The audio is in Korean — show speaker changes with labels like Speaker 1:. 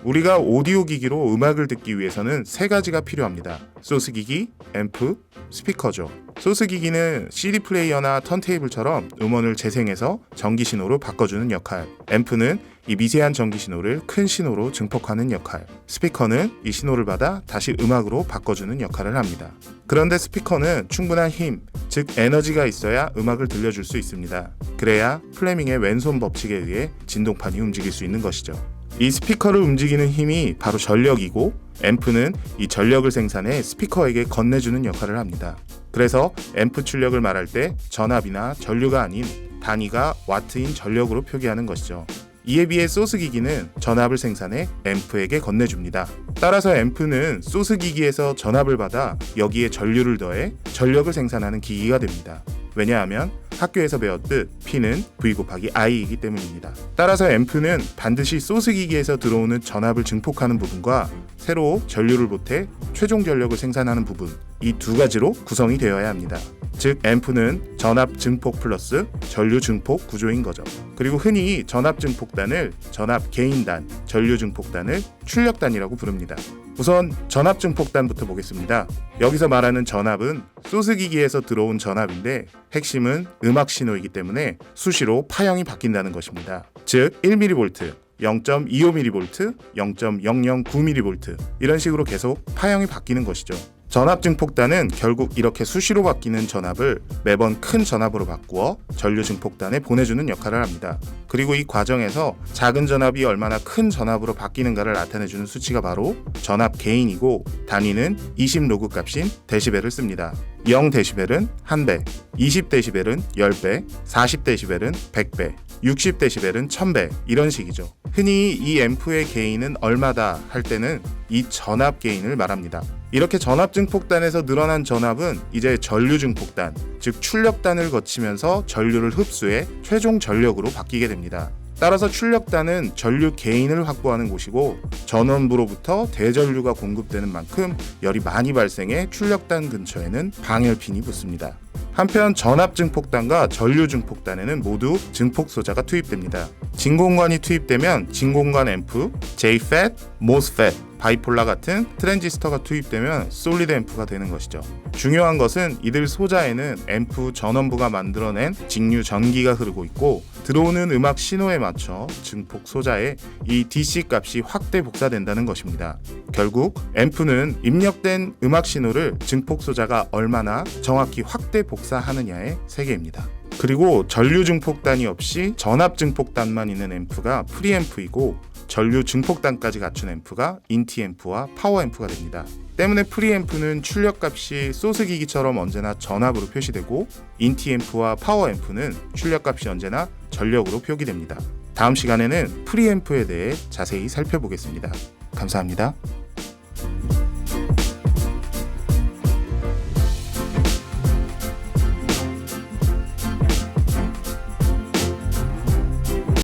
Speaker 1: 우리가 오디오 기기로 음악을 듣기 위해서는 세 가지가 필요합니다. 소스 기기, 앰프, 스피커죠. 소스 기기는 CD 플레이어나 턴테이블처럼 음원을 재생해서 전기 신호로 바꿔주는 역할, 앰프는 이 미세한 전기 신호를 큰 신호로 증폭하는 역할, 스피커는 이 신호를 받아 다시 음악으로 바꿔주는 역할을 합니다. 그런데 스피커는 충분한 힘, 즉 에너지가 있어야 음악을 들려줄 수 있습니다. 그래야 플레밍의 왼손 법칙에 의해 진동판이 움직일 수 있는 것이죠. 이 스피커를 움직이는 힘이 바로 전력이고, 앰프는 이 전력을 생산해 스피커에게 건네주는 역할을 합니다. 그래서 앰프 출력을 말할 때 전압이나 전류가 아닌 단위가 와트인 전력으로 표기하는 것이죠. 이에 비해 소스 기기는 전압을 생산해 앰프에게 건네줍니다. 따라서 앰프는 소스 기기에서 전압을 받아 여기에 전류를 더해 전력을 생산하는 기기가 됩니다. 왜냐하면 학교에서 배웠듯 P는 V 곱하기 I이기 때문입니다. 따라서 앰프는 반드시 소스 기기에서 들어오는 전압을 증폭하는 부분과 새로 전류를 보태 최종 전력을 생산하는 부분, 이 두 가지로 구성이 되어야 합니다. 즉 앰프는 전압 증폭 플러스 전류 증폭 구조인 거죠. 그리고 흔히 전압 증폭단을 전압 개인단, 전류 증폭단을 출력단이라고 부릅니다. 우선 전압 증폭단부터 보겠습니다. 여기서 말하는 전압은 소스 기기에서 들어온 전압인데 핵심은 음악 신호이기 때문에 수시로 파형이 바뀐다는 것입니다. 즉 1mV, 0.25mV, 0.009mV 이런 식으로 계속 파형이 바뀌는 것이죠. 전압 증폭단은 결국 이렇게 수시로 바뀌는 전압을 매번 큰 전압으로 바꾸어 전류 증폭단에 보내주는 역할을 합니다. 그리고 이 과정에서 작은 전압이 얼마나 큰 전압으로 바뀌는가를 나타내주는 수치가 바로 전압 게인이고, 단위는 20로그 값인 데시벨을 씁니다. 0데시벨은 1배, 20데시벨은 10배, 40데시벨은 100배, 60데시벨은 1000배 이런 식이죠. 흔히 이 앰프의 게인은 얼마다 할 때는 이 전압 게인을 말합니다. 이렇게 전압 증폭단에서 늘어난 전압은 이제 전류 증폭단, 즉 출력단을 거치면서 전류를 흡수해 최종 전력으로 바뀌게 됩니다. 따라서 출력단은 전류 게인을 확보하는 곳이고, 전원부로부터 대전류가 공급되는 만큼 열이 많이 발생해 출력단 근처에는 방열핀이 붙습니다. 한편 전압 증폭단과 전류 증폭단에는 모두 증폭 소자가 투입됩니다. 진공관이 투입되면 진공관 앰프, JFET, MOSFET, 바이폴라 같은 트랜지스터가 투입되면 솔리드 앰프가 되는 것이죠. 중요한 것은 이들 소자에는 앰프 전원부가 만들어낸 직류 전기가 흐르고 있고, 들어오는 음악 신호에 맞춰 증폭 소자에 이 DC 값이 확대 복사된다는 것입니다. 결국 앰프는 입력된 음악 신호를 증폭 소자가 얼마나 정확히 확대 복사하느냐의 세계입니다. 그리고 전류 증폭단이 없이 전압 증폭단만 있는 앰프가 프리앰프이고, 전류 증폭단까지 갖춘 앰프가 인티앰프와 파워앰프가 됩니다. 때문에 프리앰프는 출력값이 소스 기기처럼 언제나 전압으로 표시되고, 인티앰프와 파워앰프는 출력값이 언제나 전력으로 표기됩니다. 다음 시간에는 프리앰프에 대해 자세히 살펴보겠습니다. 감사합니다.